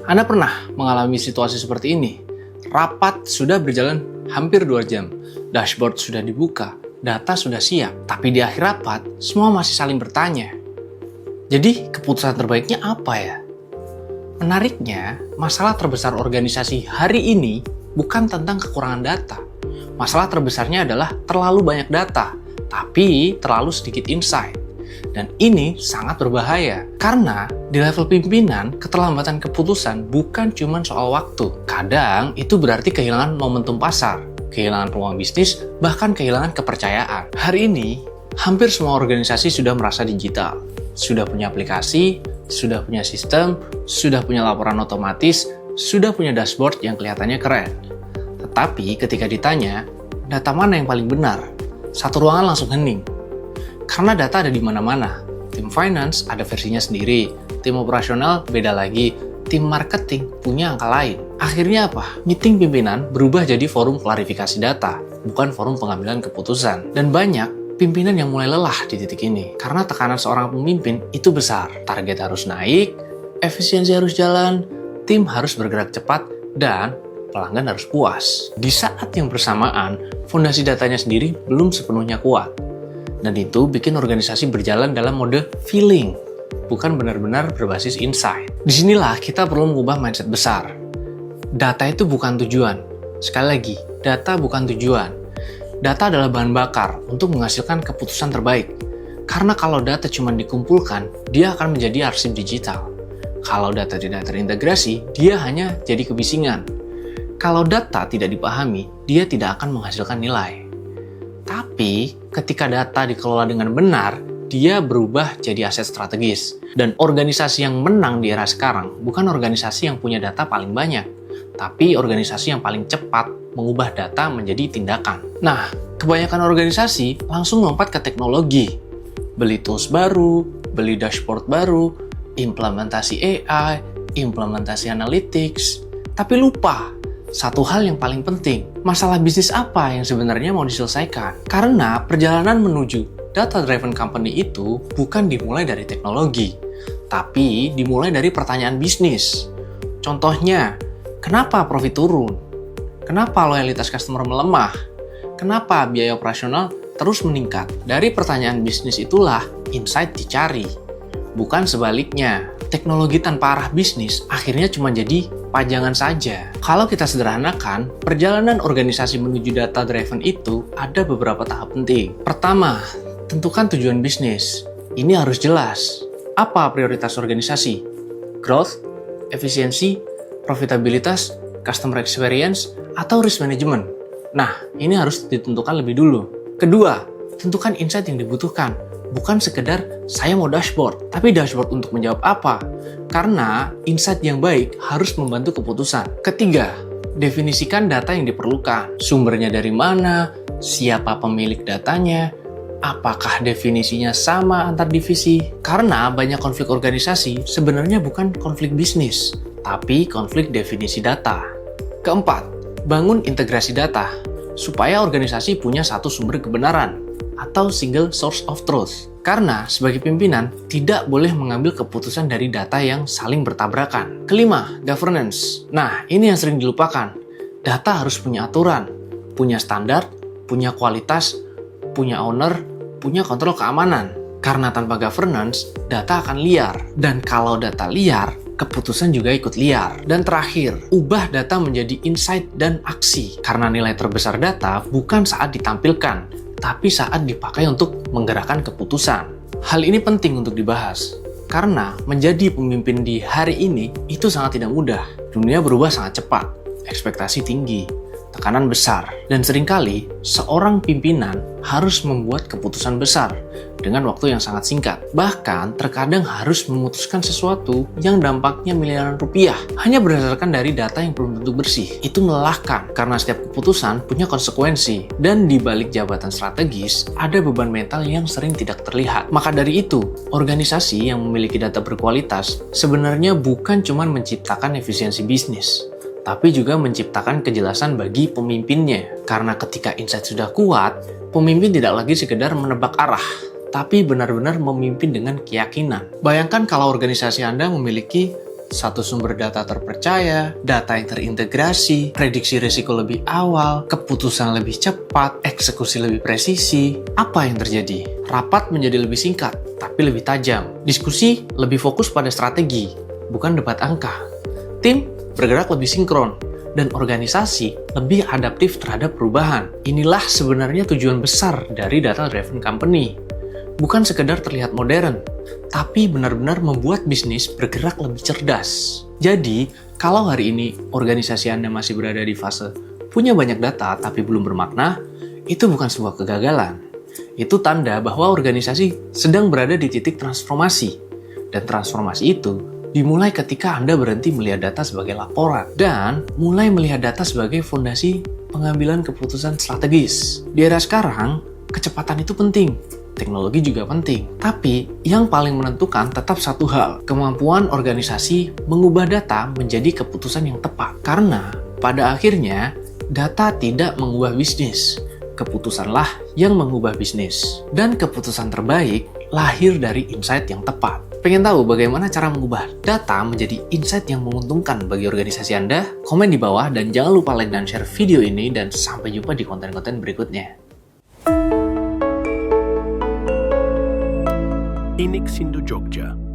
Anda pernah mengalami situasi seperti ini? Rapat sudah berjalan hampir 2 jam, dashboard sudah dibuka, data sudah siap, tapi di akhir rapat, semua masih saling bertanya. Jadi, keputusan terbaiknya apa ya? Menariknya, masalah terbesar organisasi hari ini bukan tentang kekurangan data. Masalah terbesarnya adalah terlalu banyak data, tapi terlalu sedikit insight. Dan ini sangat berbahaya, karena di level pimpinan, keterlambatan keputusan bukan cuma soal waktu. Kadang itu berarti kehilangan momentum pasar, kehilangan peluang bisnis, bahkan kehilangan kepercayaan. Hari ini, hampir semua organisasi sudah merasa digital. Sudah punya aplikasi, sudah punya sistem, sudah punya laporan otomatis, sudah punya dashboard yang kelihatannya keren. Tetapi ketika ditanya, data mana yang paling benar? Satu ruangan langsung hening. Karena data ada di mana-mana. Tim finance ada versinya sendiri, tim operasional beda lagi, tim marketing punya angka lain. Akhirnya apa? Meeting pimpinan berubah jadi forum klarifikasi data, bukan forum pengambilan keputusan. Dan banyak pimpinan yang mulai lelah di titik ini. Karena tekanan seorang pemimpin itu besar. Target harus naik, efisiensi harus jalan, tim harus bergerak cepat, dan pelanggan harus puas. Di saat yang bersamaan, fondasi datanya sendiri belum sepenuhnya kuat. Dan itu bikin organisasi berjalan dalam mode feeling, bukan benar-benar berbasis insight. Disinilah kita perlu mengubah mindset besar. Data itu bukan tujuan. Sekali lagi, data bukan tujuan. Data adalah bahan bakar untuk menghasilkan keputusan terbaik. Karena kalau data cuma dikumpulkan, dia akan menjadi arsip digital. Kalau data tidak terintegrasi, dia hanya jadi kebisingan. Kalau data tidak dipahami, dia tidak akan menghasilkan nilai. Tapi, ketika data dikelola dengan benar, dia berubah jadi aset strategis. Dan organisasi yang menang di era sekarang bukan organisasi yang punya data paling banyak, tapi organisasi yang paling cepat mengubah data menjadi tindakan. Nah, kebanyakan organisasi langsung lompat ke teknologi. Beli tools baru, beli dashboard baru, implementasi AI, implementasi analytics, tapi lupa satu hal yang paling penting, masalah bisnis apa yang sebenarnya mau diselesaikan? Karena perjalanan menuju data-driven company itu bukan dimulai dari teknologi, tapi dimulai dari pertanyaan bisnis. Contohnya, kenapa profit turun? Kenapa loyalitas customer melemah? Kenapa biaya operasional terus meningkat? Dari pertanyaan bisnis itulah insight dicari. Bukan sebaliknya, teknologi tanpa arah bisnis akhirnya cuma jadi pajangan saja. Kalau kita sederhanakan, perjalanan organisasi menuju data-driven itu ada beberapa tahap penting. Pertama, tentukan tujuan bisnis. Ini harus jelas. Apa prioritas organisasi? Growth, efisiensi, profitabilitas, customer experience, atau risk management? Nah, ini harus ditentukan lebih dulu. Kedua, tentukan insight yang dibutuhkan. Bukan sekedar saya mau dashboard, tapi dashboard untuk menjawab apa? Karena insight yang baik harus membantu keputusan. Ketiga, definisikan data yang diperlukan. Sumbernya dari mana? Siapa pemilik datanya? Apakah definisinya sama antar divisi? Karena banyak konflik organisasi sebenarnya bukan konflik bisnis, tapi konflik definisi data. Keempat, bangun integrasi data supaya organisasi punya satu sumber kebenaran atau single source of truth. Karena sebagai pimpinan tidak boleh mengambil keputusan dari data yang saling bertabrakan. Kelima, governance. Nah, ini yang sering dilupakan. Data harus punya aturan, punya standar, punya kualitas, punya owner, punya kontrol keamanan. Karena tanpa governance, data akan liar. Dan kalau data liar, keputusan juga ikut liar. Dan terakhir, ubah data menjadi insight dan aksi. Karena nilai terbesar data bukan saat ditampilkan, tapi saat dipakai untuk menggerakkan keputusan. Hal ini penting untuk dibahas, karena menjadi pemimpin di hari ini itu sangat tidak mudah. Dunia berubah sangat cepat, ekspektasi tinggi, tekanan besar, dan seringkali seorang pimpinan harus membuat keputusan besar dengan waktu yang sangat singkat. Bahkan terkadang harus memutuskan sesuatu yang dampaknya miliaran rupiah hanya berdasarkan dari data yang belum tentu bersih. Itu melelahkan karena setiap keputusan punya konsekuensi, dan di balik jabatan strategis ada beban mental yang sering tidak terlihat. Maka dari itu, organisasi yang memiliki data berkualitas sebenarnya bukan cuma menciptakan efisiensi bisnis, tapi juga menciptakan kejelasan bagi pemimpinnya. Karena ketika insight sudah kuat, pemimpin tidak lagi sekedar menebak arah, tapi benar-benar memimpin dengan keyakinan. Bayangkan kalau organisasi Anda memiliki satu sumber data terpercaya, data yang terintegrasi, prediksi risiko lebih awal, keputusan lebih cepat, eksekusi lebih presisi. Apa yang terjadi? Rapat menjadi lebih singkat, tapi lebih tajam. Diskusi lebih fokus pada strategi, bukan debat angka. Tim bergerak lebih sinkron, dan organisasi lebih adaptif terhadap perubahan. Inilah sebenarnya tujuan besar dari data-driven company. Bukan sekedar terlihat modern, tapi benar-benar membuat bisnis bergerak lebih cerdas. Jadi, kalau hari ini organisasi Anda masih berada di fase punya banyak data tapi belum bermakna, itu bukan sebuah kegagalan. Itu tanda bahwa organisasi sedang berada di titik transformasi. Dan transformasi itu dimulai ketika Anda berhenti melihat data sebagai laporan dan mulai melihat data sebagai fondasi pengambilan keputusan strategis. Di era sekarang, kecepatan itu penting, teknologi juga penting. Tapi yang paling menentukan tetap satu hal, kemampuan organisasi mengubah data menjadi keputusan yang tepat. Karena pada akhirnya, data tidak mengubah bisnis, keputusanlah yang mengubah bisnis. Dan keputusan terbaik lahir dari insight yang tepat. Pengen tahu bagaimana cara mengubah data menjadi insight yang menguntungkan bagi organisasi Anda? Komen di bawah dan jangan lupa like dan share video ini dan sampai jumpa di konten-konten berikutnya. Inixindo Jogja.